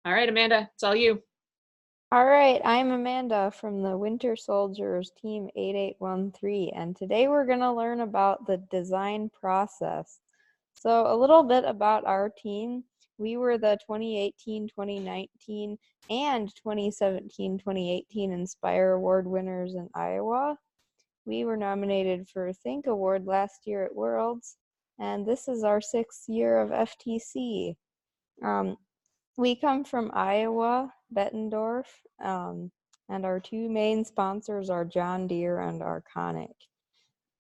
All right, Amanda, it's all you. All right, I'm Amanda from the Winter Soldiers Team 8813, and today we're going to learn about the design process. So, a little bit about our team. We were the 2018, 2019, and 2017, 2018 Inspire Award winners in Iowa. We were nominated for Think Award last year at Worlds, and this is our 6th year of FTC. We come from Iowa, Bettendorf, and our two main sponsors are John Deere and Arconic.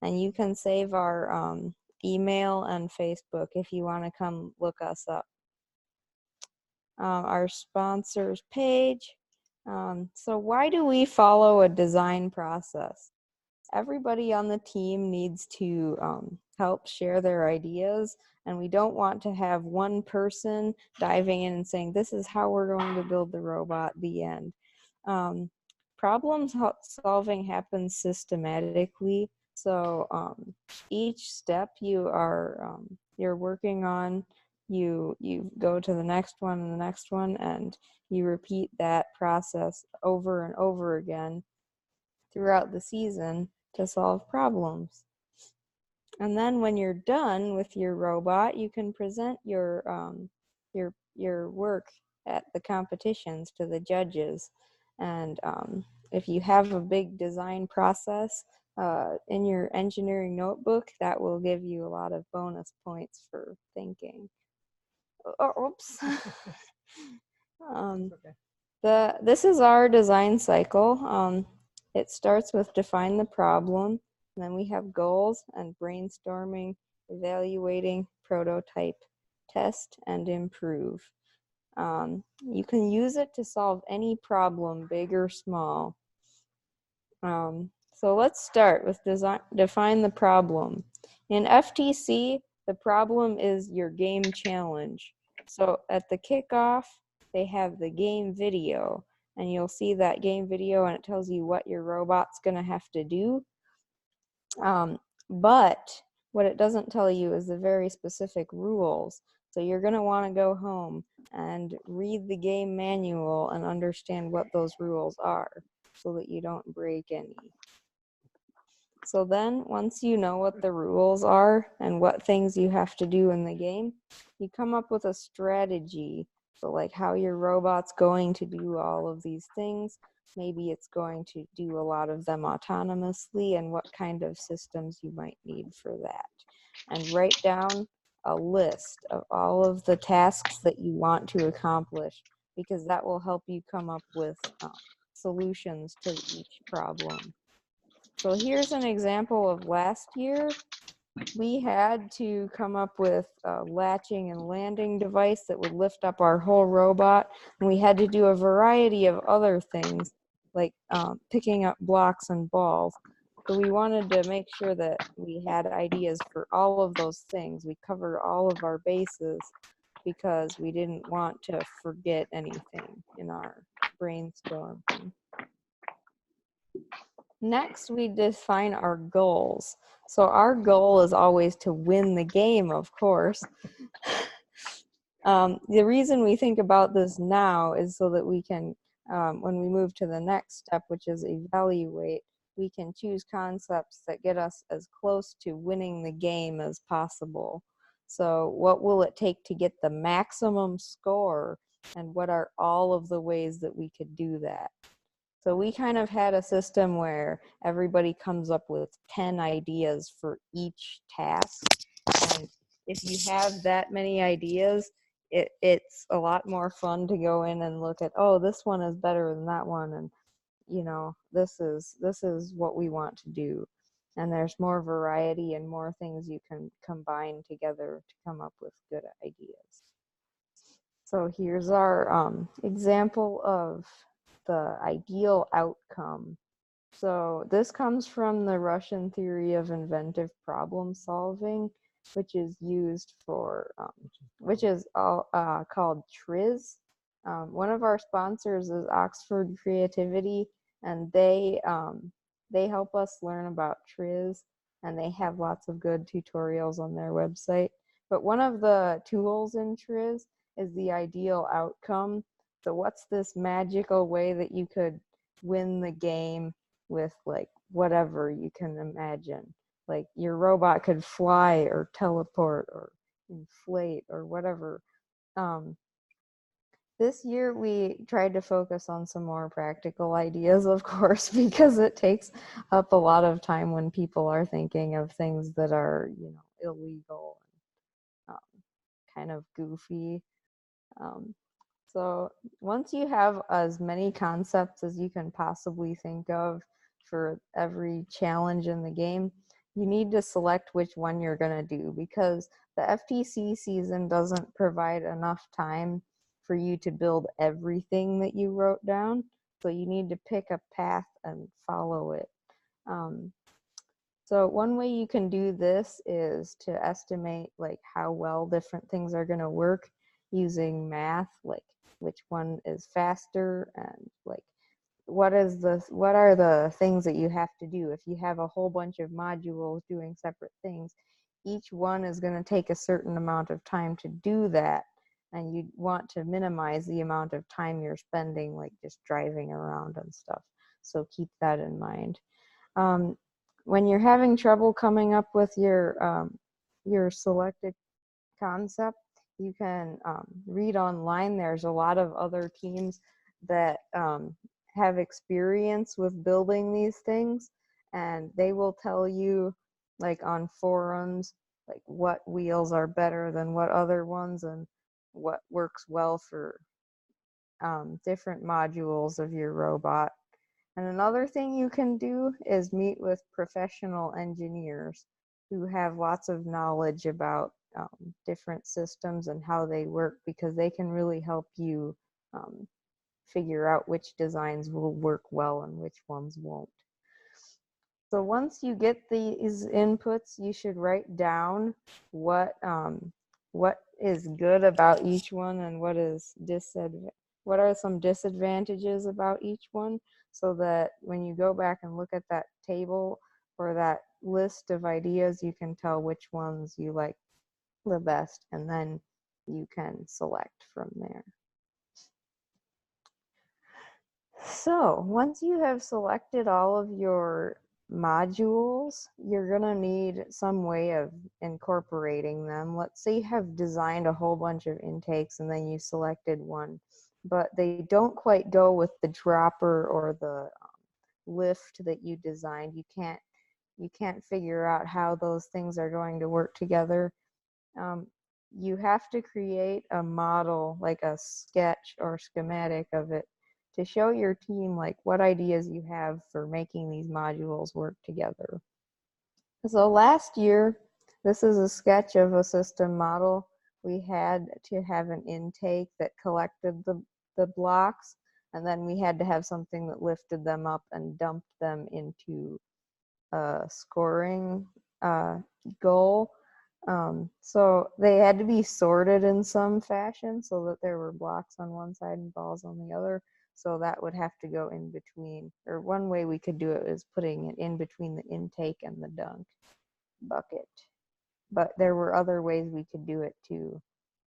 And you can save our email and Facebook if you want to come look us up. Our sponsors page. So why do we follow a design process? Everybody on the team needs to help share their ideas, and we don't want to have one person diving in and saying, this is how we're going to build the robot, the end. Problem solving happens systematically, so each step you're working on, you go to the next one and the next one, and you repeat that process over and over again throughout the season to solve problems. And then when you're done with your robot, you can present your work at the competitions to the judges. And if you have a big design process in your engineering notebook, that will give you a lot of bonus points for thinking. Oh, oops. This is our design cycle. It starts with define the problem, and then we have goals and brainstorming, evaluating, prototype, test, and improve. You can use it to solve any problem, big or small. So let's start with define the problem. In FTC, the problem is your game challenge. So at the kickoff, they have the game video, and you'll see that game video and it tells you what your robot's going to have to do. But what it doesn't tell you is the very specific rules. So you're going to want to go home and read the game manual and understand what those rules are so that you don't break any. So then, once you know what the rules are and what things you have to do in the game, you come up with a strategy. So like how your robot's going to do all of these things. Maybe it's going to do a lot of them autonomously, and what kind of systems you might need for that. And write down a list of all of the tasks that you want to accomplish, because that will help you come up with solutions to each problem. So here's an example of last year. We had to come up with a latching and landing device that would lift up our whole robot, and we had to do a variety of other things, like picking up blocks and balls. So we wanted to make sure that we had ideas for all of those things. We covered all of our bases because we didn't want to forget anything in our brainstorming. Next, we define our goals. So our goal is always to win the game, of course. The reason we think about this now is so that we can, when we move to the next step, which is evaluate, we can choose concepts that get us as close to winning the game as possible. So what will it take to get the maximum score, and what are all of the ways that we could do that? So we kind of had a system where everybody comes up with 10 ideas for each task. And if you have that many ideas, it's a lot more fun to go in and look at, oh, this one is better than that one. And, you know, this is what we want to do. And there's more variety and more things you can combine together to come up with good ideas. So here's our example of the ideal outcome. So this comes from the Russian theory of inventive problem solving, which is used for, which is called TRIZ. One of our sponsors is Oxford Creativity, and they help us learn about TRIZ, and they have lots of good tutorials on their website. But one of the tools in TRIZ is the ideal outcome. So what's this magical way that you could win the game with like whatever you can imagine? Like your robot could fly or teleport or inflate or whatever. Um, this year we tried to focus on some more practical ideas, of course, because it takes up a lot of time when people are thinking of things that are, you know, illegal and kind of goofy. Um, so once you have as many concepts as you can possibly think of for every challenge in the game, you need to select which one you're going to do, because the FTC season doesn't provide enough time for you to build everything that you wrote down. So you need to pick a path and follow it. So one way you can do this is to estimate like how well different things are going to work using math, like which one is faster and like what are the things that you have to do. If you have a whole bunch of modules doing separate things, each one is going to take a certain amount of time to do that, and you want to minimize the amount of time you're spending like just driving around and stuff. So keep that in mind. When you're having trouble coming up with your selected concept, you can read online. There's a lot of other teams that have experience with building these things, and they will tell you, like on forums, like what wheels are better than what other ones and what works well for different modules of your robot. And another thing you can do is meet with professional engineers who have lots of knowledge about different systems and how they work, because they can really help you figure out which designs will work well and which ones won't. So once you get these inputs, you should write down what is good about each one and what are some disadvantages about each one, so that when you go back and look at that table or that list of ideas, you can tell which ones you like the best, and then you can select from there. So once you have selected all of your modules, you're going to need some way of incorporating them. Let's say you have designed a whole bunch of intakes and then you selected one, but they don't quite go with the dropper or the lift that you designed. You can't figure out how those things are going to work together. You have to create a model, like a sketch or schematic of it, to show your team like what ideas you have for making these modules work together. So last year, this is a sketch of a system model. We had to have an intake that collected the blocks, and then we had to have something that lifted them up and dumped them into a scoring goal. So they had to be sorted in some fashion so that there were blocks on one side and balls on the other. So that would have to go in between, or one way we could do it is putting it in between the intake and the dunk bucket. But there were other ways we could do it too,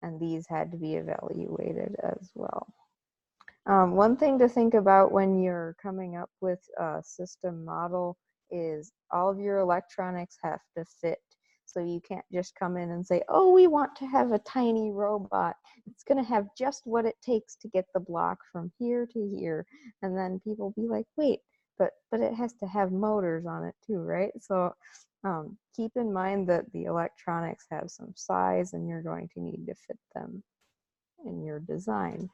and these had to be evaluated as well. One thing to think about when you're coming up with a system model is all of your electronics have to fit. So you can't just come in and say, oh, we want to have a tiny robot. It's going to have just what it takes to get the block from here to here. And then people be like, wait, but it has to have motors on it too, right? So keep in mind that the electronics have some size and you're going to need to fit them in your design.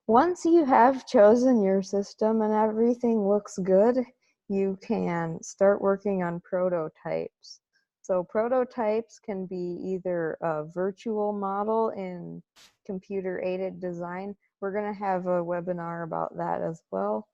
Once you have chosen your system and everything looks good, you can start working on prototypes. So prototypes can be either a virtual model in computer-aided design. We're going to have a webinar about that as well.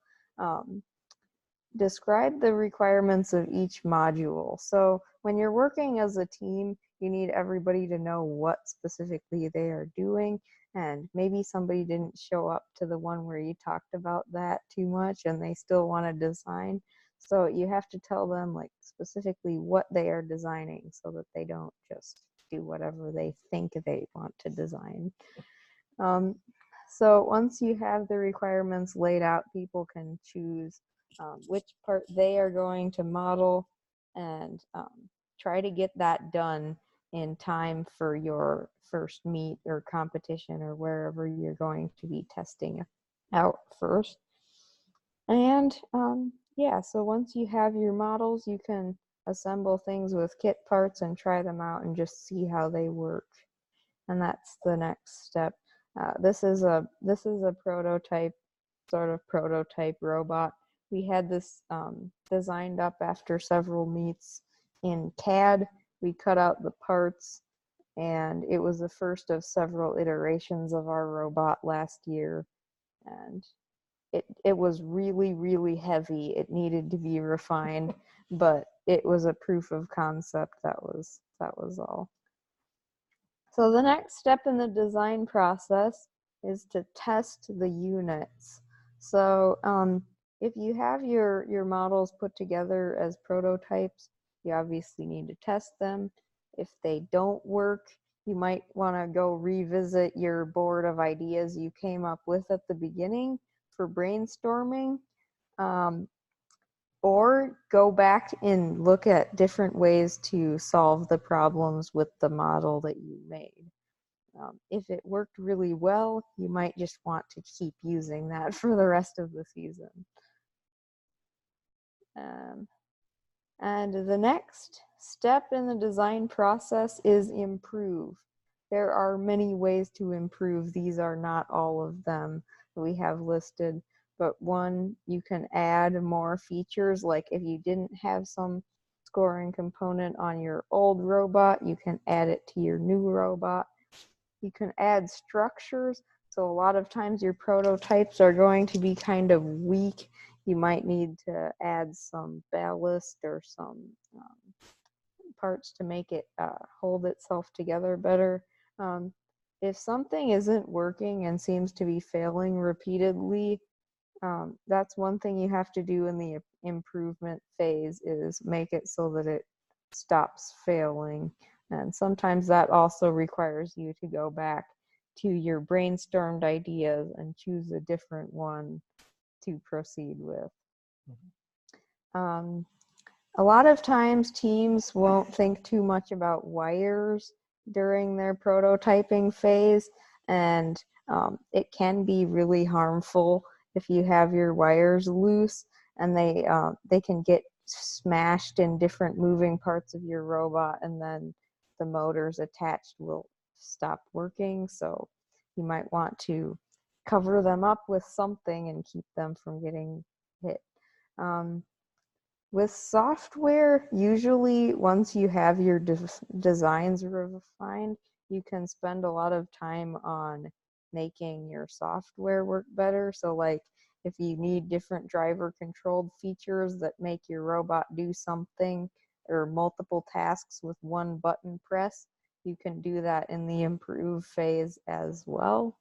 Describe the requirements of each module. So when you're working as a team, you need everybody to know what specifically they are doing, and maybe somebody didn't show up to the one where you talked about that too much and they still want to design. So you have to tell them like specifically what they are designing so that they don't just do whatever they think they want to design. So once you have the requirements laid out, people can choose which part they are going to model and try to get that done in time for your first meet or competition or wherever you're going to be testing out first. And yeah, so once you have your models, you can assemble things with kit parts and try them out and just see how they work. And that's the next step. This is a prototype, sort of prototype robot. We had this designed up after several meets in CAD. We cut out the parts, and it was the first of several iterations of our robot last year. And it was really, really heavy. It needed to be refined, but it was a proof of concept. That was all. So the next step in the design process is to test the units. So if you have your models put together as prototypes, you obviously need to test them. If they don't work, you might want to go revisit your board of ideas you came up with at the beginning for brainstorming. Or go back and look at different ways to solve the problems with the model that you made. If it worked really well, you might just want to keep using that for the rest of the season. And the next step in the design process is improve. There are many ways to improve. These are not all of them that we have listed, but one, you can add more features. Like if you didn't have some scoring component on your old robot, you can add it to your new robot. You can add structures. So a lot of times your prototypes are going to be kind of weak. You might need to add some ballast or some parts to make it hold itself together better. If something isn't working and seems to be failing repeatedly, that's one thing you have to do in the improvement phase, is make it so that it stops failing. And sometimes that also requires you to go back to your brainstormed ideas and choose a different one to proceed with. A lot of times teams won't think too much about wires during their prototyping phase, and it can be really harmful if you have your wires loose, and they can get smashed in different moving parts of your robot, and then the motors attached will stop working. So you might want to cover them up with something and keep them from getting hit. With software, usually once you have your designs refined, you can spend a lot of time on making your software work better. So like if you need different driver controlled features that make your robot do something or multiple tasks with one button press, you can do that in the improve phase as well.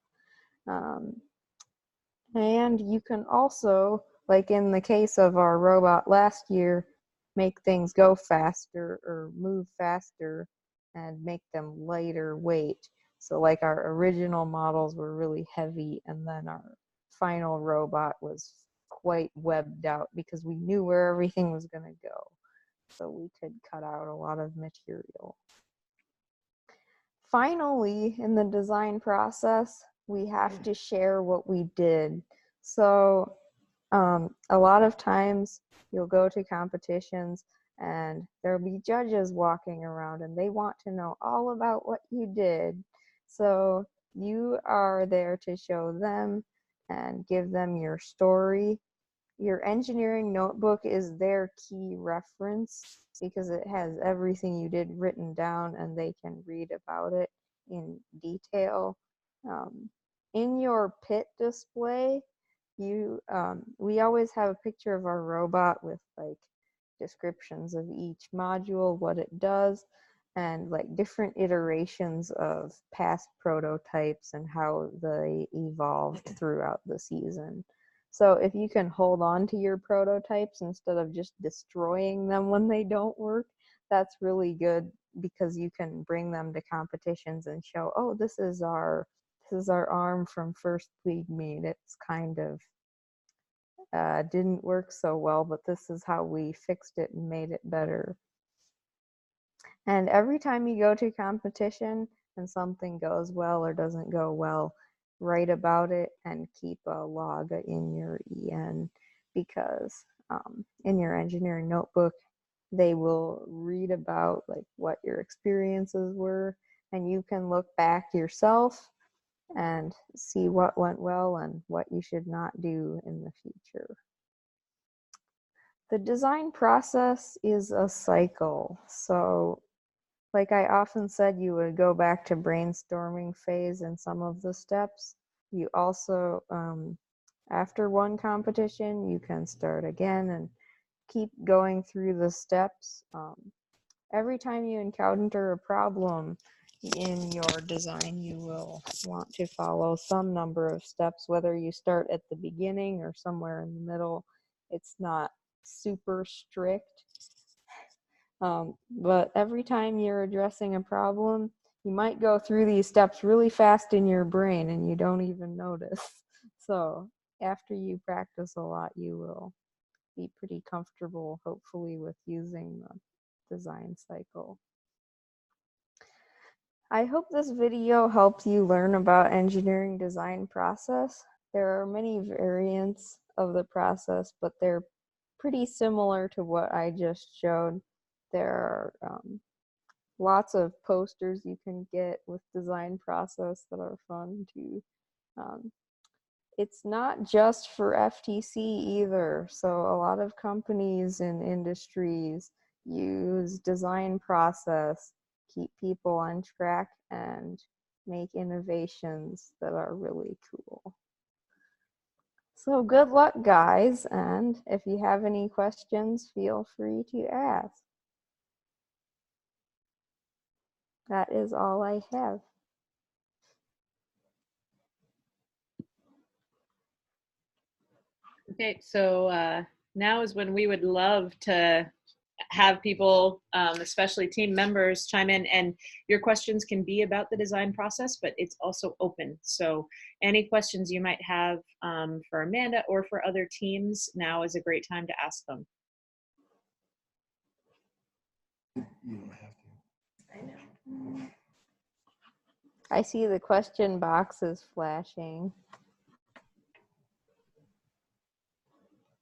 And you can also, like in the case of our robot last year, make things go faster or move faster and make them lighter weight. So like our original models were really heavy, and then our final robot was quite webbed out because we knew where everything was going to go. So we could cut out a lot of material. Finally, in the design process, we have to share what we did. So a lot of times you'll go to competitions and there'll be judges walking around and they want to know all about what you did. So you are there to show them and give them your story. Your engineering notebook is their key reference because it has everything you did written down and they can read about it in detail. In your pit display, we always have a picture of our robot with like descriptions of each module, what it does, and like different iterations of past prototypes and how they evolved throughout the season. So if you can hold on to your prototypes instead of just destroying them when they don't work, that's really good because you can bring them to competitions and show, oh, this is our is our arm from first league meet. It's kind of didn't work so well, but this is how we fixed it and made it better. And every time you go to competition and something goes well or doesn't go well, write about it and keep a log in your EN, because in your engineering notebook, they will read about like what your experiences were, and you can look back yourself and see what went well and what you should not do in the future. The design process is a cycle. So like I often said, you would go back to brainstorming phase in some of the steps. You also, after one competition, you can start again and keep going through the steps. Every time you encounter a problem in your design, you will want to follow some number of steps, whether you start at the beginning or somewhere in the middle. It's not super strict. But every time you're addressing a problem, you might go through these steps really fast in your brain and you don't even notice. So after you practice a lot, you will be pretty comfortable, hopefully, with using the design cycle. I hope this video helped you learn about engineering design process. There are many variants of the process, but they're pretty similar to what I just showed. There are lots of posters you can get with design process that are fun too. It's not just for FTC either. So a lot of companies and industries use design process, keep people on track, and make innovations that are really cool. So good luck, guys, and if you have any questions, feel free to ask. That is all I have. Okay, so now is when we would love to have people, especially team members, chime in, and your questions can be about the design process, but it's also open. So any questions you might have for Amanda or for other teams, now is a great time to ask them. You don't have to. I know. I see the question box is flashing.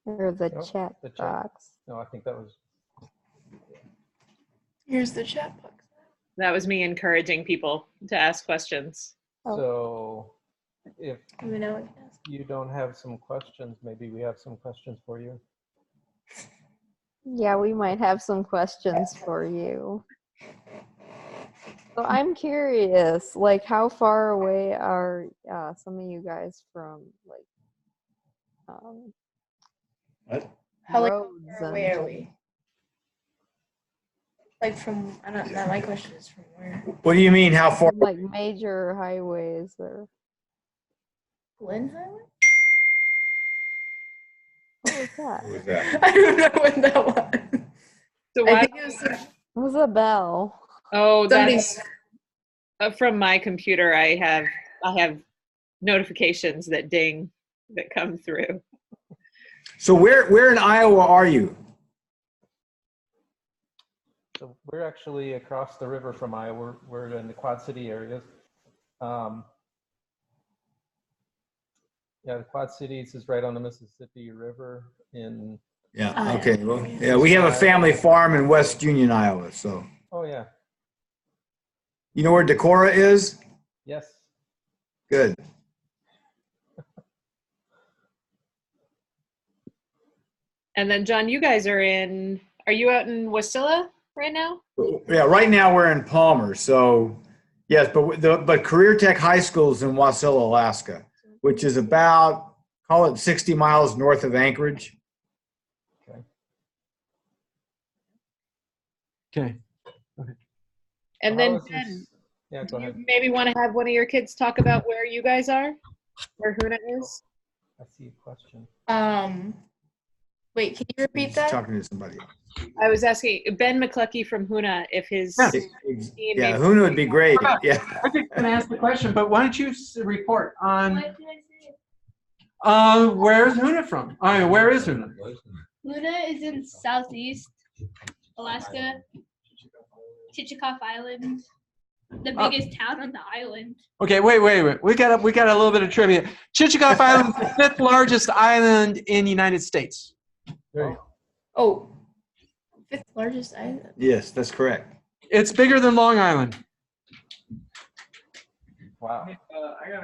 Or the Nope, chat the chat. box. No, I think that was. Here's the chat box. That was me encouraging people to ask questions. Oh. So if We know we can ask. you don't have some questions, maybe we have some questions for you. Yeah, we might have some questions for you. So I'm curious, like, how far away are some of you guys from, like, What? How roads far and away are we? Like from, I don't know, my question is from where? What do you mean, how far? like major highways or Glen Highway? what was that? What was that? I don't know what that was. So I why? think it was It was a bell. Oh, that's somebody's. from my computer. I have notifications that ding that come through. So where in Iowa are you? So we're actually across the river from Iowa. We're in the Quad City areas. Yeah, the Quad Cities is right on the Mississippi River in. Yeah, Oh, yeah. okay. Well, yeah, we have a family farm in West Union, Iowa. So Oh yeah. you know where Decorah is? Yes. Good. And then John, you guys are you out in Wasilla right now? Yeah, right now we're in Palmer. So yes, but Career Tech High School is in Wasilla, Alaska, which is about, call it 60 miles north of Anchorage. Okay. And So then how is Ben, this- Yeah, do go you ahead. maybe want to have one of your kids talk about where you guys are, where Huna is? I see a question. Wait, can you repeat He's that? talking to somebody. I was asking Ben McCluckey from Huna if his Yeah. team Yeah, maybe- Huna would be great. Yeah. I was going to ask the question, but why don't you report on What did I say? where's Huna from? I mean, where is Huna? Luna is in southeast Alaska, Chichikov Island, the Oh. biggest town on the island. Okay, wait. We got a little bit of trivia. Chichikov Island is the 5th largest island in the United States. There you go. Oh, 5th largest island. Yes, that's correct. It's bigger than Long Island. Wow.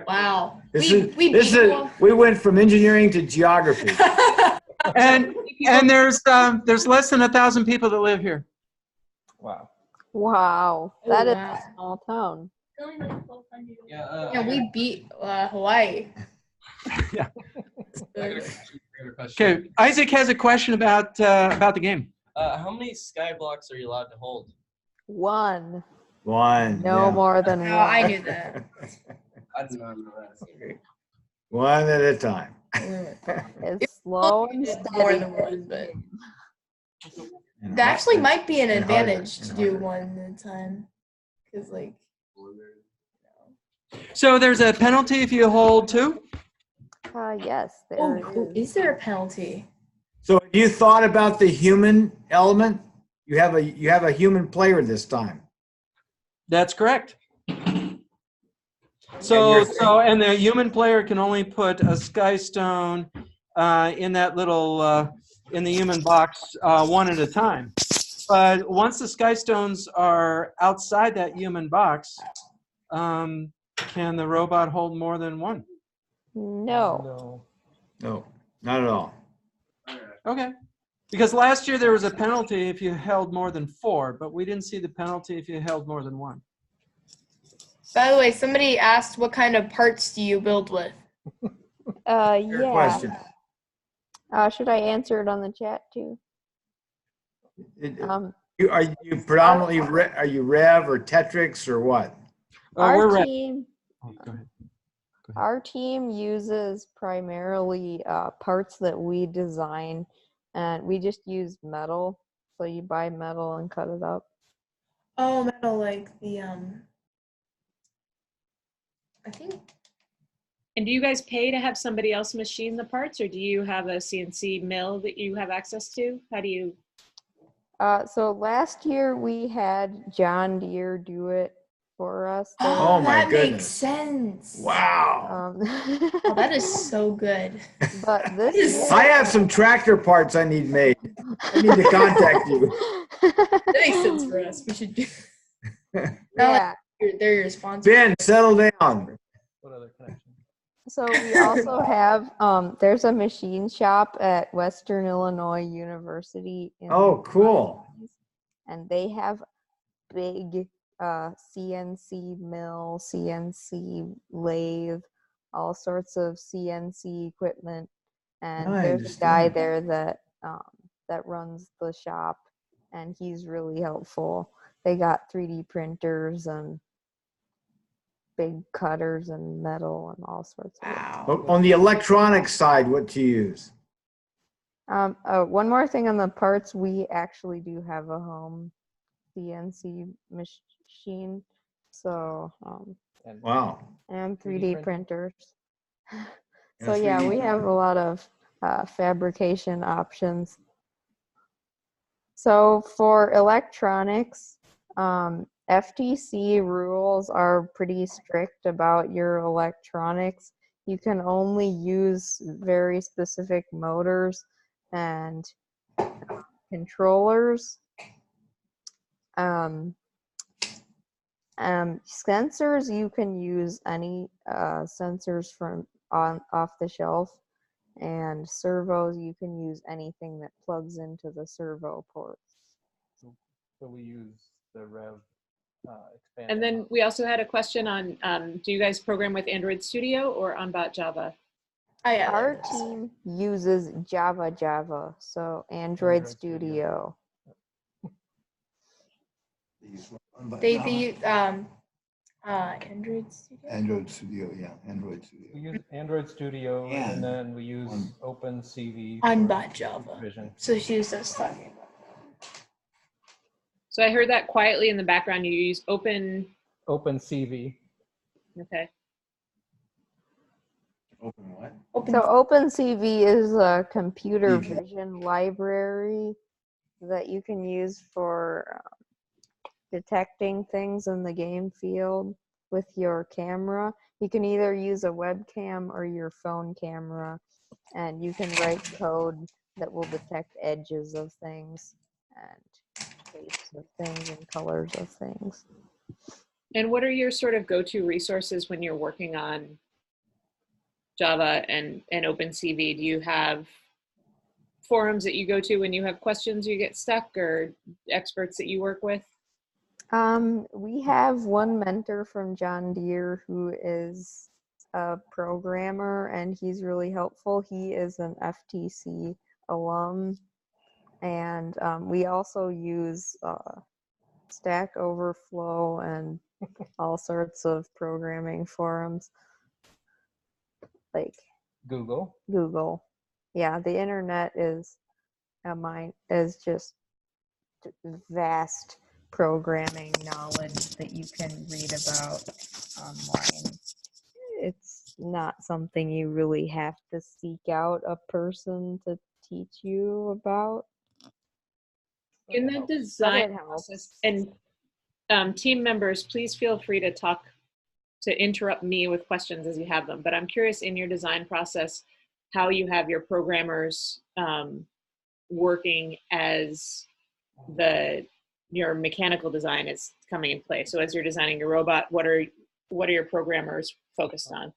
Wow. This we is beat we went from engineering to geography. And there's less than 1,000 people that live here. Wow. Wow, Oh, that is wow. a small town. It's only like 1,200. Yeah, we beat Hawaii. Yeah. Good. Okay, Isaac has a question about the game. How many sky blocks are you allowed to hold? One, One. no yeah. more than one. No, I knew that. I did not know that. One at a time. It's slow and More steady. than one, but And that actually hard- might be an and harder, advantage to and do harder. one at a time. Because, like, So there's a penalty if you hold 2? Yes, there oh, is. is there a penalty? So have you thought about the human element? You have a human player this time. That's correct. And So you're- and the human player can only put a sky stone in that little in the human box one at a time. But once the sky stones are outside that human box, can the robot hold more than one? No. No, not at all. Okay. Because last year there was a penalty if you held more than 4, but we didn't see the penalty if you held more than 1. By the way, somebody asked what kind of parts do you build with? Fair Yeah. question. Should I answer it on the chat too? Are you predominantly are you Rev or Tetrix or what? We're Our ready. team, Oh, go ahead. our team uses primarily parts that we design, and we just use metal. So you buy metal and cut it up. Oh, metal, like the I think And do you guys pay to have somebody else machine the parts, or do you have a CNC mill that you have access to? How do you? So last year we had John Deere do it for us. Oh my that makes goodness. sense. Wow. Oh, that is so good. But this is- I have some tractor parts I need made. I need to contact you. That makes sense for us. We should do. Yeah. They're your sponsor. Ben, settle down. What other connection? So we also have there's a machine shop at Western Illinois University. Oh, cool. And they have big CNC mill, CNC lathe, all sorts of CNC equipment. And I there's a guy understand. there that runs the shop, and he's really helpful. They got 3D printers and big cutters and metal and all sorts of Oh, on the electronic side, what to use? one more thing on the parts, we actually do have a home CNC machine. So, Wow. and 3D 3D printers. Yeah, So yeah, 3D we have a lot of fabrication options. So for electronics, FTC rules are pretty strict about your electronics. You can only use very specific motors and controllers. Sensors, you can use any sensors from off the shelf, and servos, you can use anything that plugs into the servo ports. So we use the Rev expand. And then we also had a question on, do you guys program with Android Studio or on Bot Java? Oh, yeah, Our there it is. team uses Java, so Android Studio. They Android Studio. Android Studio, yeah, Android We Studio. use Android Studio, And and then we use on- OpenCV. On for Java. Vision. So she was just talking about. So I heard that quietly in the background. You use open. OpenCV. Okay. Open what? So OpenCV is a computer CV. vision library that you can use for detecting things in the game field with your camera. You can either use a webcam or your phone camera, and you can write code that will detect edges of things and shapes of things and colors of things. And what are your sort of go-to resources when you're working on Java and OpenCV? Do you have forums that you go to when you have questions you get stuck, or experts that you work with? We have one mentor from John Deere who is a programmer, and he's really helpful. He is an FTC alum, and we also use Stack Overflow and all sorts of programming forums like Google. Google. Yeah, the internet is just vast programming knowledge that you can read about online. It's not something you really have to seek out a person to teach you about. In the design process, and team members, please feel free to interrupt me with questions as you have them. But I'm curious, in your design process, how you have your programmers working as your mechanical design is coming in place. So as you're designing your robot, what are your programmers focused on?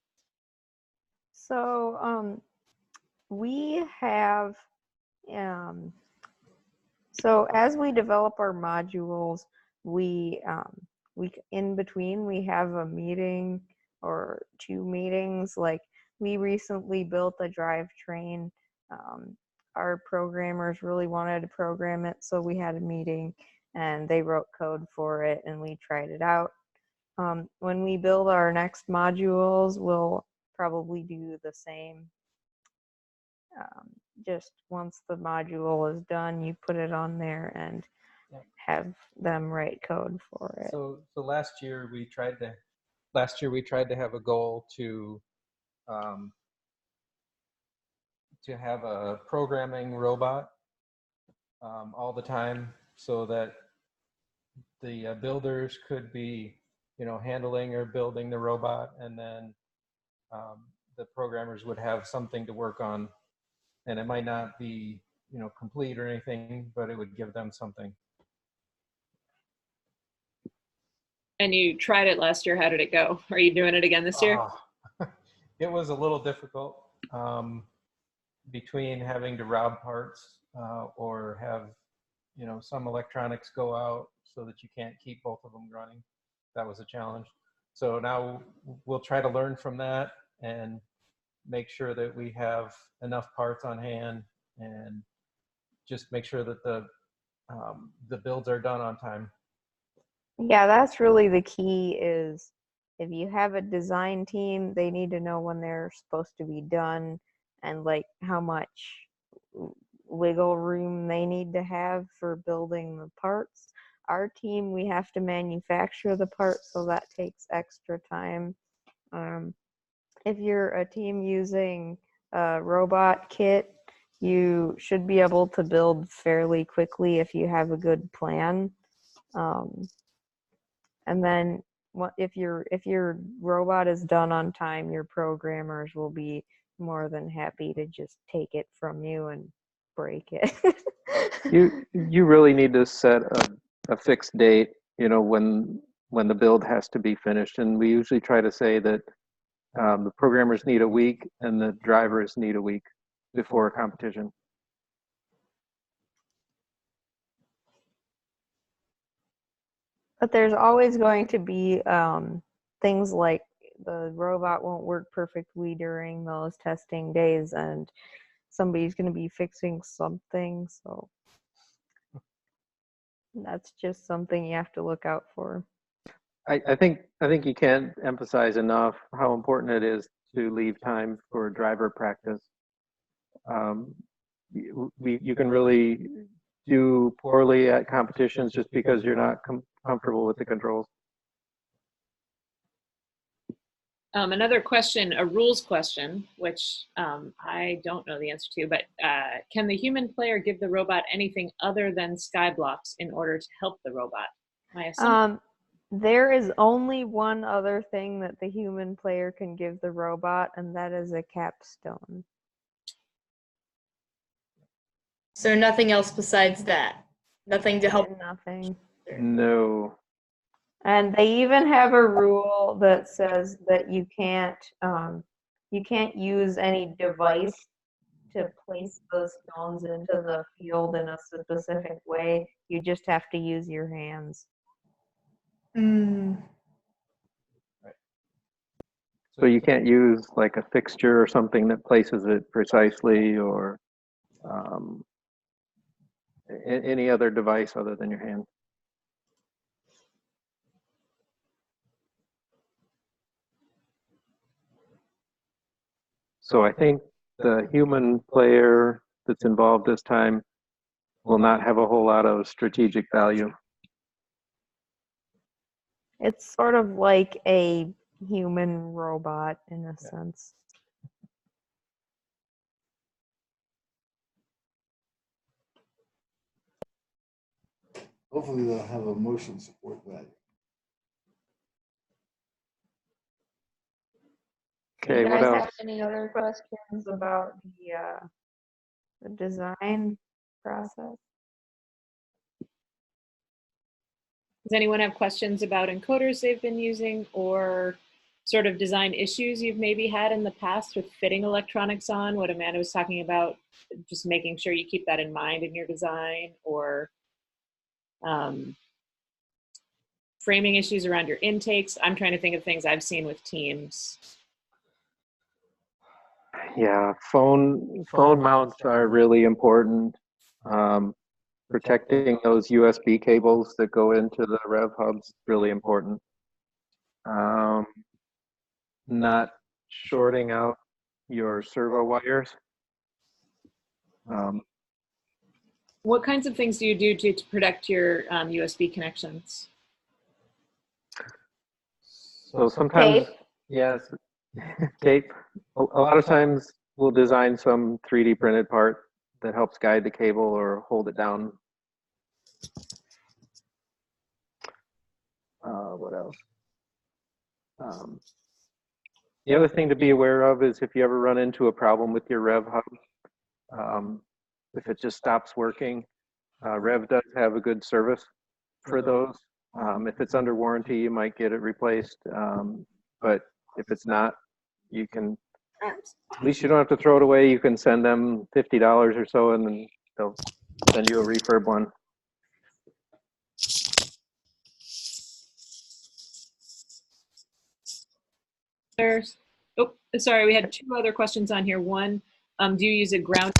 So we have so as we develop our modules, we in between we have a meeting or two meetings. Like we recently built a drivetrain. Our programmers really wanted to program it, so we had a meeting and they wrote code for it and we tried it out. When we build our next modules, we'll probably do the same. Just once the module is done, you put it on there and have them write code for it. So last year we tried to have a goal to have a programming robot all the time, so that the builders could be, handling or building the robot, and then the programmers would have something to work on, and it might not be, complete or anything, but it would give them something. And you tried it last year. How did it go? Are you doing it again this year? It was a little difficult between having to route parts or have, some electronics go out so that you can't keep both of them running. That was a challenge. So now we'll try to learn from that and make sure that we have enough parts on hand and just make sure that the builds are done on time. Yeah, that's really the key. Is if you have a design team, they need to know when they're supposed to be done and like how much wiggle room they need to have for building the parts. Our team, we have to manufacture the parts, so that takes extra time. If you're a team using a robot kit, you should be able to build fairly quickly if you have a good plan. And then if your robot is done on time, your programmers will be more than happy to just take it from you and break it. You really need to set a fixed date, when the build has to be finished. And we usually try to say that the programmers need a week and the drivers need a week before a competition. But there's always going to be things like the robot won't work perfectly during those testing days, and somebody's going to be fixing something. So that's just something you have to look out for. I think you can't emphasize enough how important it is to leave time for driver practice. You can really do poorly at competitions just because you're not comfortable with the controls. Another question, a rules question, which I don't know the answer to, but can the human player give the robot anything other than sky blocks in order to help the robot? My assumption. There is only one other thing that the human player can give the robot, and that is a capstone. So nothing else besides that. Nothing to help. Nothing. No. And they even have a rule that says that you can't use any device to place those stones into the field in a specific way. You just have to use your hands. So you can't use like a fixture or something that places it precisely, or any other device other than your hand. So I think the human player that's involved this time will not have a whole lot of strategic value. It's sort of like a human robot in a sense. Hopefully they'll have a motion support value. Okay, you what guys else? have any other questions about the design process? Does anyone have questions about encoders they've been using, or sort of design issues you've maybe had in the past with fitting electronics on? What Amanda was talking about, just making sure you keep that in mind in your design, or framing issues around your intakes. I'm trying to think of things I've seen with teams. Yeah, phone mounts are really important. Protecting those USB cables that go into the rev hubs is really important. Not shorting out your servo wires. What kinds of things do you do to protect your USB connections? So sometimes, Tape. yes, tape. A lot of times we'll design some 3D printed part that helps guide the cable or hold it down. What else? The other thing to be aware of is if you ever run into a problem with your rev hub, if it just stops working, Rev does have a good service for those. If it's under warranty, you might get it replaced. But if it's not, you can, at least you don't have to throw it away. You can send them $50 or so, and then they'll send you a refurb one. There's, oh, sorry, we had two other questions on here. One, do you use a ground?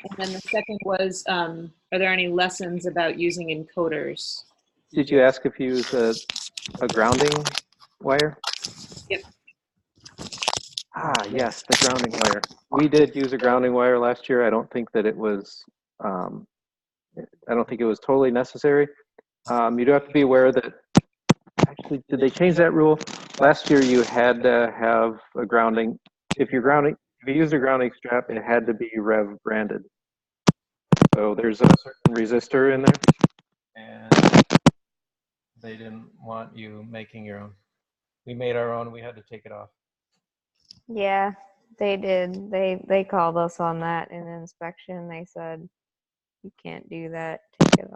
And then the second was, are there any lessons about using encoders? Did you ask if you use a grounding wire? Yep. Ah, yes, the grounding wire. We did use a grounding wire last year. I don't think that it was, I don't think it was totally necessary. You do have to be aware that, actually, did they change that rule? Last year you had to have a grounding. If you use a grounding strap, it had to be Rev branded. So there's a certain resistor in there, and they didn't want you making your own. We made our own. We had to take it off. Yeah, they did. They called us on that in inspection. They said, you can't do that. Take it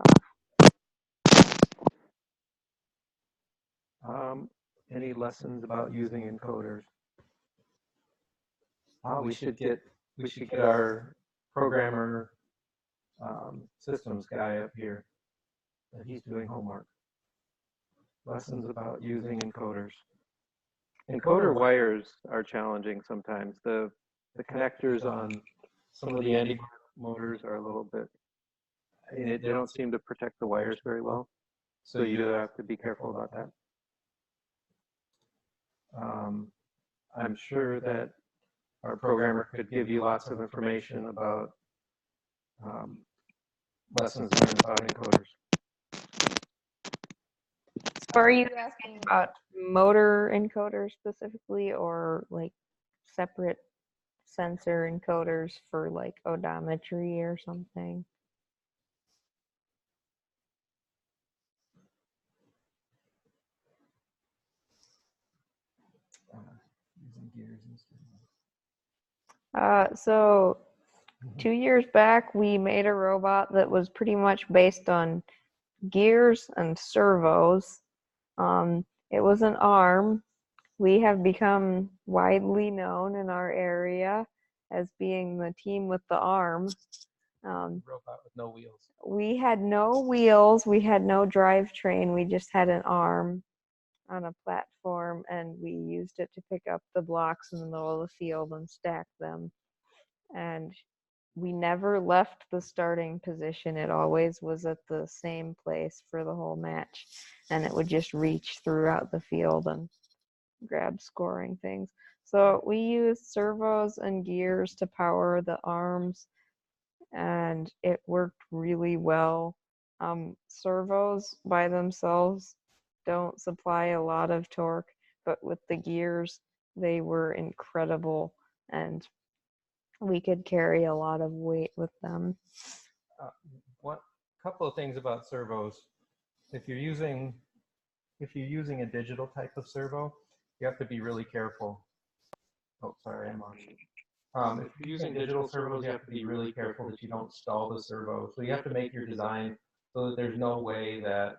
off. Any lessons about using encoders? We should get our programmer systems guy up here. He's doing homework. Lessons about using encoders. Encoder wires are challenging sometimes. The connectors on some of the anti-motors are a little bit, they don't seem to protect the wires very well. So you do have to be careful about that. I'm sure that our programmer could give you lots of information about lessons learned about encoders. So are you asking about motor encoders specifically, or like separate sensor encoders for like odometry or something? Using gears and So 2 years back, we made a robot that was pretty much based on gears and servos. It was an arm. We have become widely known in our area as being the team with the arm. Robot with no wheels. We had no wheels, we had no drivetrain, we just had an arm on a platform, and we used it to pick up the blocks in the middle of the field and stack them. And we never left the starting position. It always was at the same place for the whole match, and it would just reach throughout the field and grab scoring things. So we used servos and gears to power the arms, and it worked really well. Servos by themselves don't supply a lot of torque, but with the gears, they were incredible, and we could carry a lot of weight with them. One couple of things about servos. If you're using a digital type of servo, you have to be really careful. Oh, sorry, I'm on. If you're using digital servos, you have to be really careful that you don't stall the servo. So you have to make your design so that there's no way that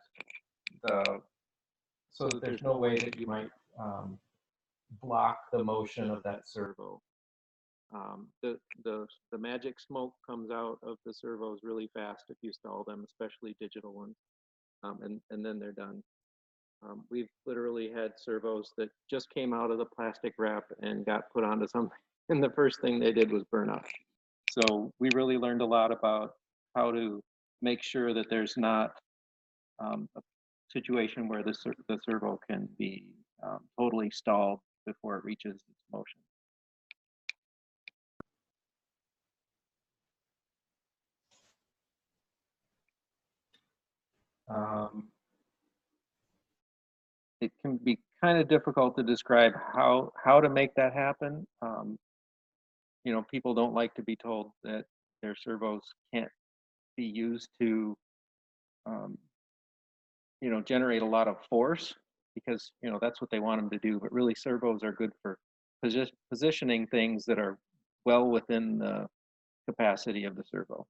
you might block the motion of that servo. The magic smoke comes out of the servos really fast if you stall them, especially digital ones, and then they're done. We've literally had servos that just came out of the plastic wrap and got put onto something, and the first thing they did was burn up. So we really learned a lot about how to make sure that there's not a situation where the servo can be totally stalled before it reaches its motion. It can be kind of difficult to describe how to make that happen. You know, people don't like to be told that their servos can't be used to, you know, generate a lot of force, because, you know, that's what they want them to do. But really, servos are good for positioning things that are well within the capacity of the servo.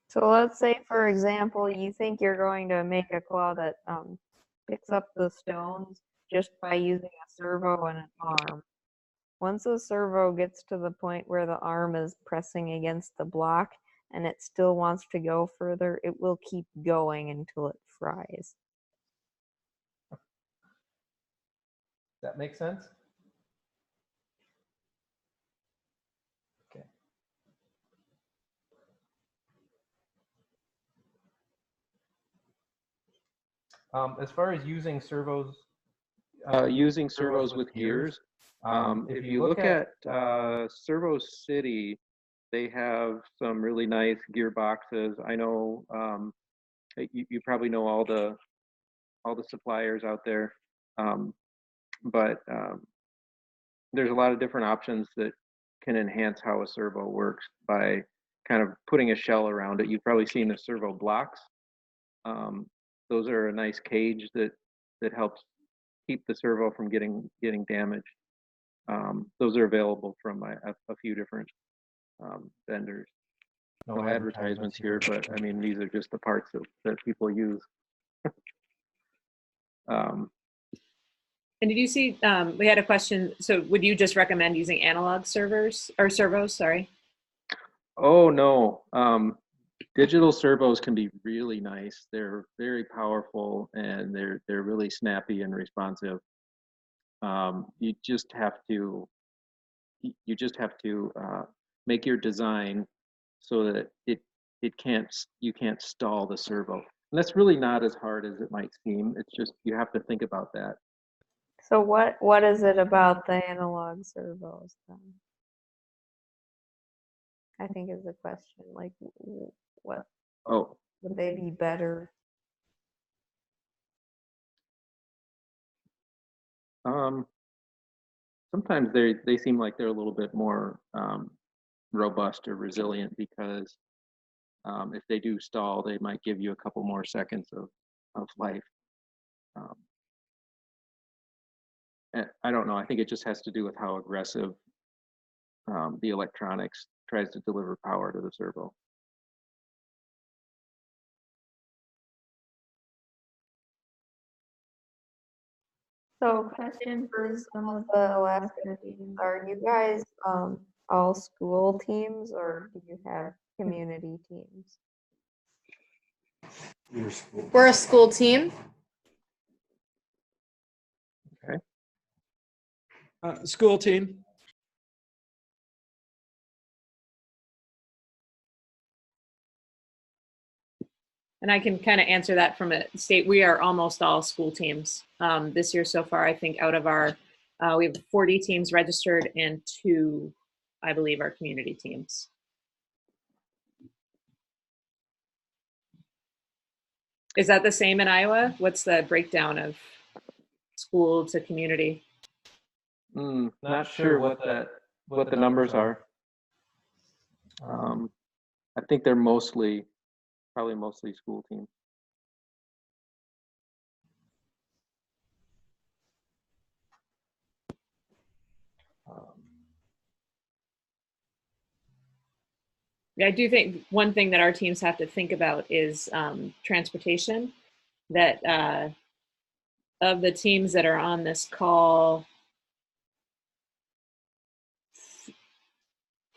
So let's say, for example, you think you're going to make a claw that picks up the stones just by using a servo and an arm. Once a servo gets to the point where the arm is pressing against the block and it still wants to go further, it will keep going until it fries. Does that make sense? Okay. As far as using servos with gears, if you look at Servo City, they have some really nice gearboxes. I know you probably know all the suppliers out there, but there's a lot of different options that can enhance how a servo works by kind of putting a shell around it. You've probably seen the Servo Blocks. Those are a nice cage that helps keep the servo from getting damaged. Those are available from a few different vendors. No advertisements here, but I mean, these are just the parts that people use. And did you see, we had a question, so would you just recommend using analog servos, sorry? Oh, no. Digital servos can be really nice. They're very powerful, and they're really snappy and responsive. You just have to make your design so that you can't stall the servo. And that's really not as hard as it might seem. It's just you have to think about that. So what is it about the analog servos then? I think is the question. Like, what Oh, would they be better? sometimes they seem like they're a little bit more robust or resilient because if they do stall, they might give you a couple more seconds of life. I don't know. I think it just has to do with how aggressive the electronics tries to deliver power to the servo. So, question for some of the Alaska teams: are you guys all school teams, or do you have community teams? We're a school team. School team. And I can kind of answer that from a state. We are almost all school teams this year so far. I think out of our, we have 40 teams registered and 2, I believe, are community teams. Is that the same in Iowa? What's the breakdown of school to community? Not sure what the numbers are. I think they're probably mostly school teams. Yeah, I do think one thing that our teams have to think about is transportation. That of the teams that are on this call,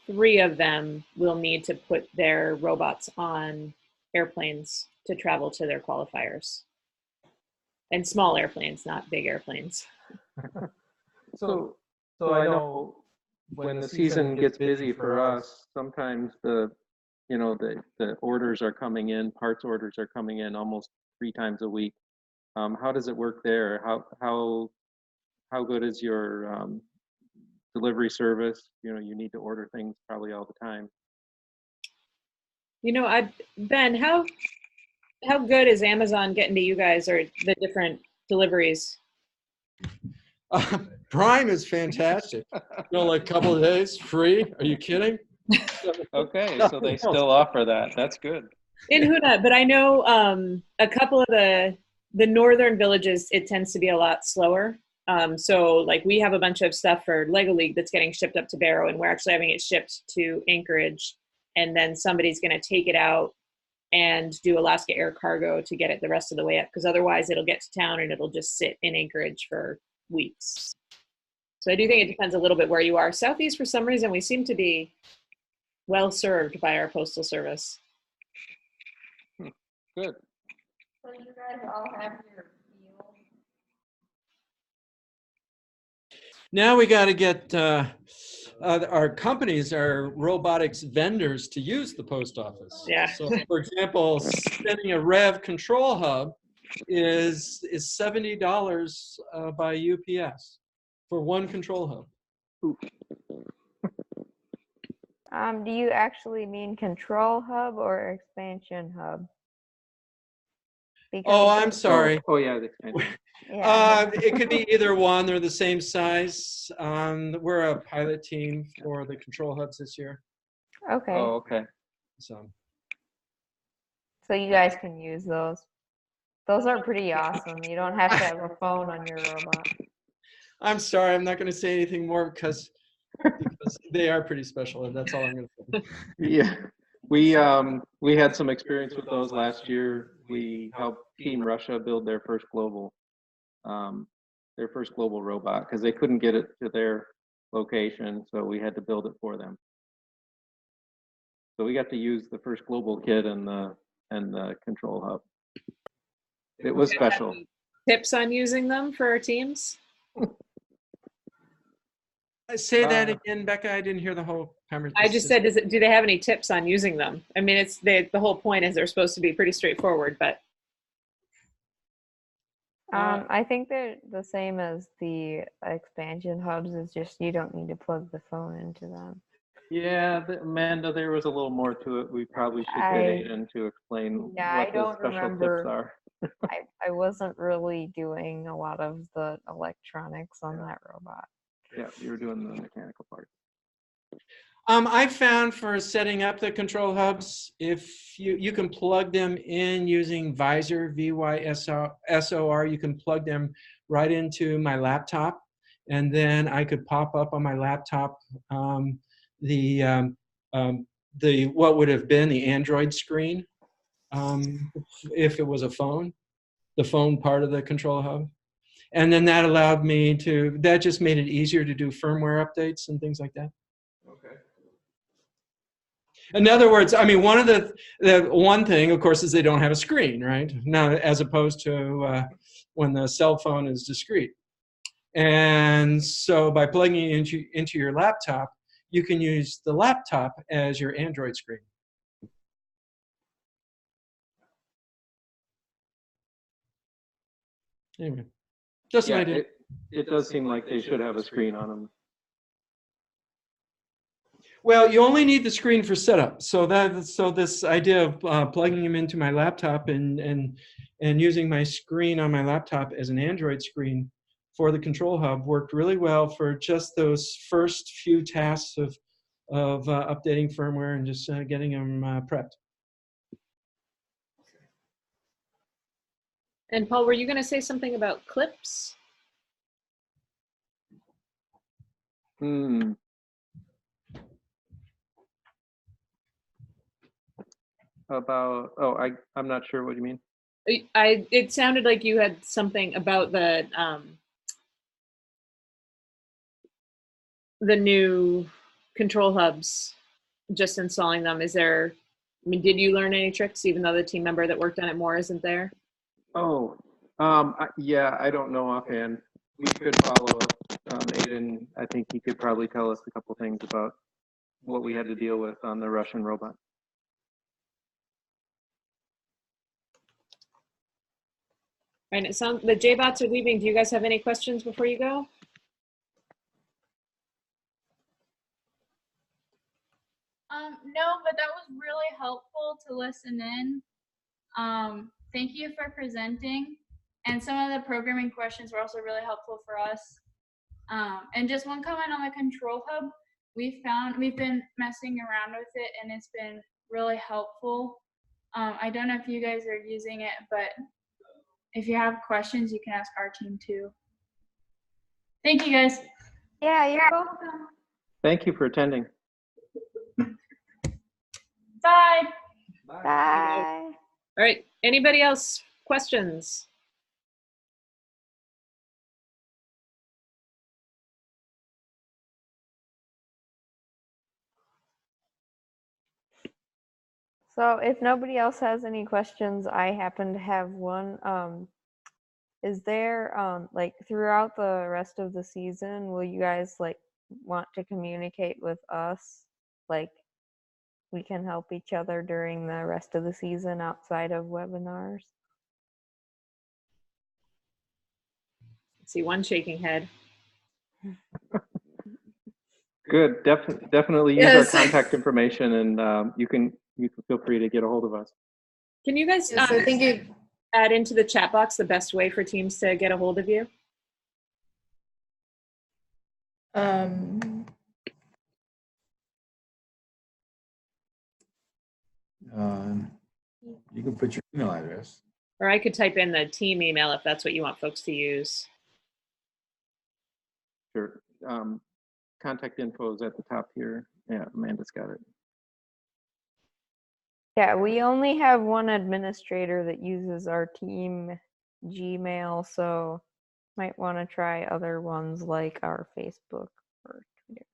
3 of them will need to put their robots on airplanes to travel to their qualifiers. And small airplanes, not big airplanes. So I know when the season gets busy for us, sometimes the orders are coming in, parts orders are coming in almost 3 times a week. How does it work there? How good is your delivery service? You need to order things probably all the time. Ben, how good is Amazon getting to you guys, or the different deliveries? Prime is fantastic. Like a couple of days free. Are you kidding? Okay, so they still offer that. That's good. In Huna, but I know a couple of the northern villages, it tends to be a lot slower. So like we have a bunch of stuff for Lego League that's getting shipped up to Barrow, and we're actually having it shipped to Anchorage, and then somebody's going to take it out and do Alaska Air Cargo to get it the rest of the way up, because otherwise it'll get to town and it'll just sit in Anchorage for weeks. So I do think it depends a little bit where you are. Southeast, for some reason, we seem to be well served by our postal service. Good. So you guys all have your field. Now we got to get our companies, our robotics vendors, to use the post office. Yeah. So, for example, sending a Rev control hub is $70 by UPS for one control hub. Do you actually mean control hub or expansion hub? Oh, I'm sorry. Oh yeah, the expansion. Yeah. It could be either one. They're the same size. We're a pilot team for the control hubs this year. Okay. Oh, okay. So you guys can use those. Those are pretty awesome. You don't have to have a phone on your robot. I'm sorry. I'm not going to say anything more because they are pretty special, and that's all I'm going to say. Yeah, we had some experience with those last year. We helped Team Russia build their first global robot because they couldn't get it to their location, so we had to build it for them. So we got to use the first global kit and the control hub. It was special. Tips on using them for our teams? Say that again, Becca. I didn't hear the whole conversation. I just said, do they have any tips on using them? I mean, the whole point is they're supposed to be pretty straightforward, but. I think they're the same as the expansion hubs. It's just you don't need to plug the phone into them. Yeah, Amanda, there was a little more to it. We probably should get Aiden to explain Yeah, what I the don't special remember. tips are. I wasn't really doing a lot of the electronics on that robot. Yeah, you were doing the mechanical part. I found for setting up the control hubs, if you can plug them in using Visor, VYSOR, you can plug them right into my laptop, and then I could pop up on my laptop the what would have been the Android screen if it was a phone, the phone part of the control hub. And then that allowed me to, that just made it easier to do firmware updates and things like that. Okay. In other words, I mean, one of the one thing, of course, is they don't have a screen, right? Now, as opposed to when the cell phone is discrete. And so by plugging it into your laptop, you can use the laptop as your Android screen. Anyway, just an idea. It does seem like they should have a screen on them. Well, you only need the screen for setup. So this idea of plugging them into my laptop and using my screen on my laptop as an Android screen for the control hub worked really well for just those first few tasks of updating firmware and just getting them prepped. And Paul, were you going to say something about clips? About, I'm not sure what you mean. It sounded like you had something about the new control hubs, just installing them. Is there, I mean, did you learn any tricks even though the team member that worked on it more isn't there? Oh, yeah, I don't know offhand. We could follow up. Aiden, I think he could probably tell us a couple things about what we had to deal with on the Russian robot. Right, it sounds, the J-bots are leaving. Do you guys have any questions before you go? No, but that was really helpful to listen in. Thank you for presenting. And some of the programming questions were also really helpful for us. And just one comment on the control hub. We've been messing around with it and it's been really helpful. I don't know if you guys are using it, but if you have questions, you can ask our team too. Thank you guys. Yeah, you're welcome. Thank you for attending. Bye. Bye. All right, anybody else? Questions? So if nobody else has any questions, I happen to have one. Is there like throughout the rest of the season, will you guys like want to communicate with us? Like we can help each other during the rest of the season outside of webinars? I see one shaking head. Good, definitely use Yes. our contact information, and you can feel free to get a hold of us. Can you guys Yes, I think it. add into the chat box the best way for teams to get a hold of you? You can put your email address. Or I could type in the team email if that's what you want folks to use. Sure. Contact info is at the top here. Yeah, Amanda's got it. Yeah, we only have one administrator that uses our team Gmail, so might want to try other ones like our Facebook or Twitter.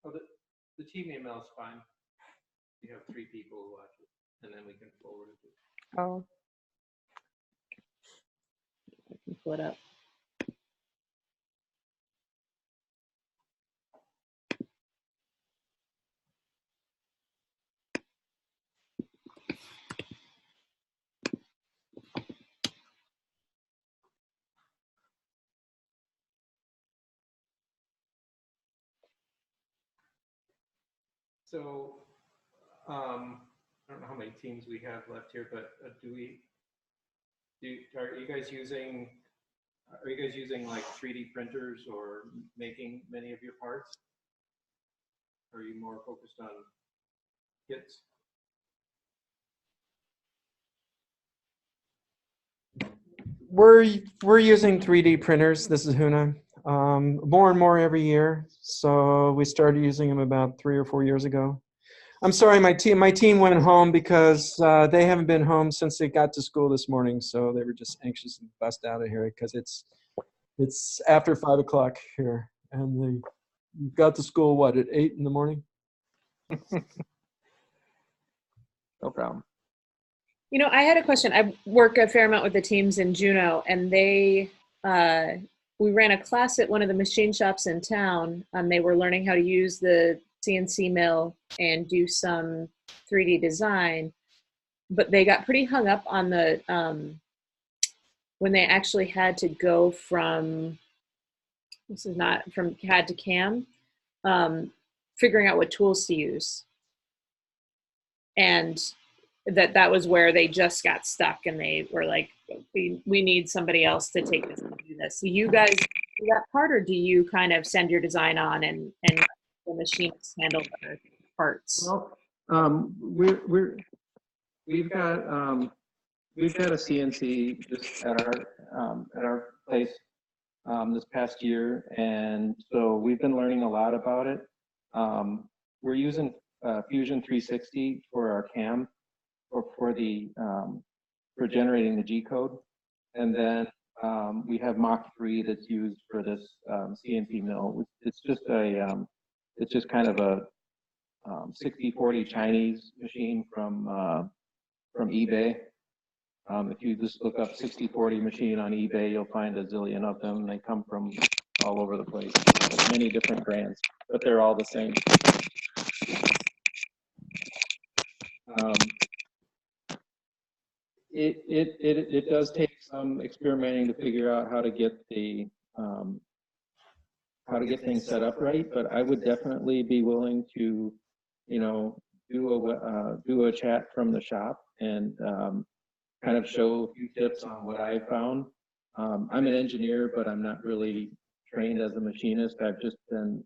Oh, the team email is fine. You have 3 people who watch it, and then we can forward it to. Oh. I can pull it up. So, I don't know how many teams we have left here, but are you guys using like 3D printers or making many of your parts? Or are you more focused on kits? We're using 3D printers. This is Huna. More and more every year. So we started using them about 3 or 4 years ago. I'm sorry, my team went home because they haven't been home since they got to school this morning. So they were just anxious to bust out of here because it's after 5 o'clock here, and they got to school what, at 8 in the morning. No problem. You know, I had a question. I work a fair amount with the teams in Juneau, and we ran a class at one of the machine shops in town, and they were learning how to use the CNC mill and do some 3D design, but they got pretty hung up on the when they actually had to go from, this is not from CAD to CAM, figuring out what tools to use. And that was where they just got stuck, and they were like, we need somebody else to take this and do this. So you guys do that part, or do you kind of send your design on and the machinists handle the parts? Well, we've got a CNC just at our place this past year, and so we've been learning a lot about it. We're using Fusion 360 for our CAM, or for generating the G code, and then we have Mach 3 that's used for this CNC mill. It's just kind of a 60/40 Chinese machine from eBay. If you just look up 60/40 machine on eBay, you'll find a zillion of them. They come from all over the place, many different brands, but they're all the same. It does take some experimenting to figure out how to get things set up right, but I would definitely be willing to, do a chat from the shop and kind of show a few tips on what I found. I'm an engineer, but I'm not really trained as a machinist. I've just been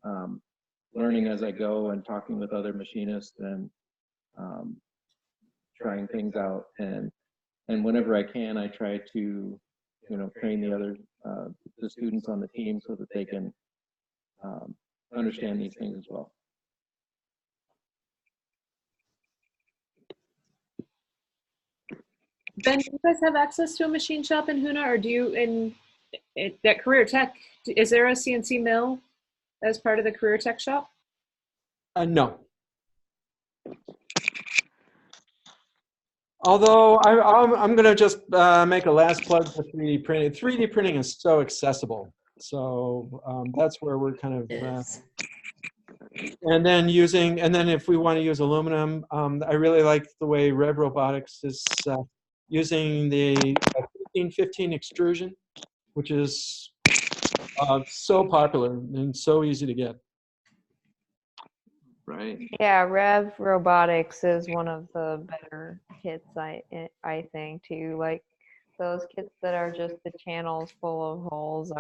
learning as I go and talking with other machinists and trying things out. And whenever I can, I try to, train the students on the team so that they can understand these things as well. Ben, do you guys have access to a machine shop in Huna, or do you that Career Tech, is there a CNC mill as part of the Career Tech shop? No. Although I'm going to just make a last plug for 3D printing. 3D printing is so accessible. So that's where we're kind of, and then if we want to use aluminum, I really like the way Rev Robotics is using the 1515 extrusion, which is so popular and so easy to get. Right. Yeah, Rev Robotics is one of the better kits, I think, too. Like those kits that are just the channels full of holes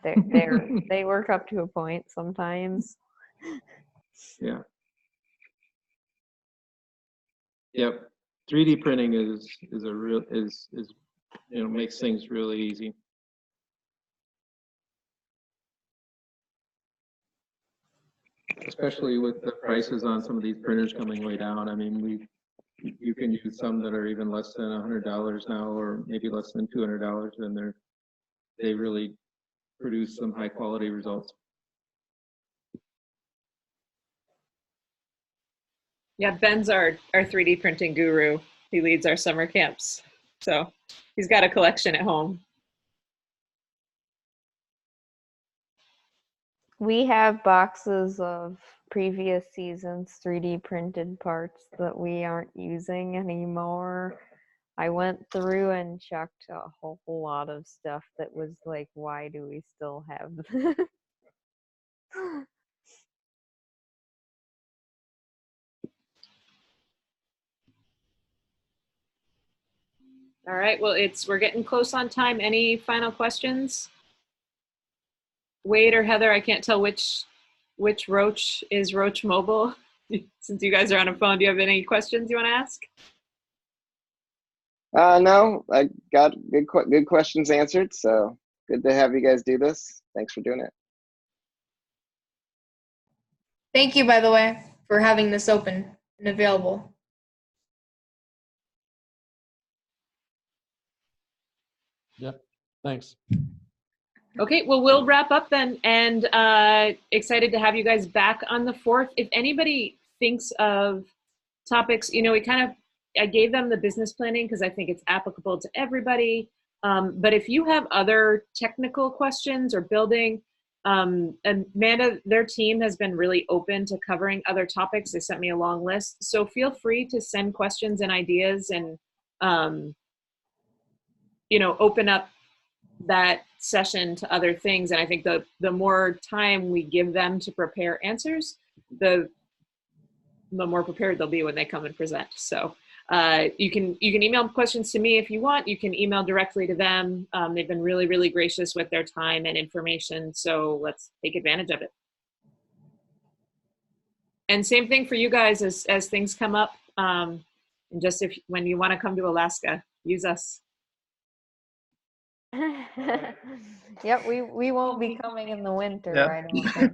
they work up to a point sometimes. Yeah. Yep. 3D printing is makes things really easy. Especially with the prices on some of these printers coming way down. I mean, you can use some that are even less than $100 now, or maybe less than $200, and they really produce some high quality results. Yeah, Ben's our 3D printing guru. He leads our summer camps. So he's got a collection at home. We have boxes of previous seasons 3D printed parts that we aren't using anymore. I went through and checked a whole lot of stuff that was like, why do we still have this? All right, well, we're getting close on time. Any final questions? Wade or Heather, I can't tell which Roach is Roach Mobile. Since you guys are on a phone, do you have any questions you want to ask? No, I got good questions answered. So good to have you guys do this. Thanks for doing it. Thank you, by the way, for having this open and available. Yep. Thanks. Okay, well, we'll wrap up then, and excited to have you guys back on the 4th. If anybody thinks of topics, I gave them the business planning because I think it's applicable to everybody. But if you have other technical questions or building, Amanda, their team has been really open to covering other topics. They sent me a long list. So feel free to send questions and ideas and, open up that session to other things. And I think the more time we give them to prepare answers, the more prepared they'll be when they come and present. So you can email questions to me if you want. You can email directly to them. They've been really, really gracious with their time and information. So let's take advantage of it. And same thing for you guys as things come up. And just when you want to come to Alaska, use us. Yep, we won't be coming in the winter. Yeah. I don't think.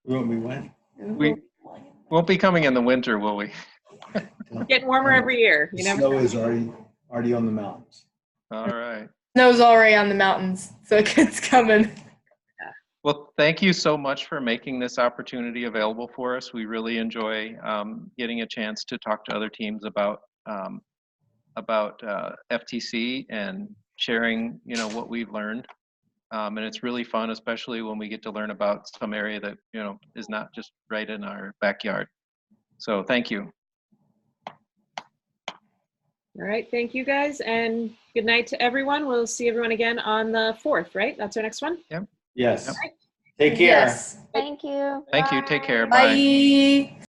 We won't be when? We won't be coming in the winter, will we? Getting warmer every year. You never Snow know. is already on the mountains. All right. Snow's already on the mountains, so it's coming. Well, thank you so much for making this opportunity available for us. We really enjoy getting a chance to talk to other teams about FTC and sharing, what we've learned. And it's really fun, especially when we get to learn about some area that, is not just right in our backyard. So thank you. All right, thank you guys, and good night to everyone. We'll see everyone again on the 4th, right? That's our next one? Yes. All right. Take care. Yes. Thank you. Thank you. Take care. Bye. Bye.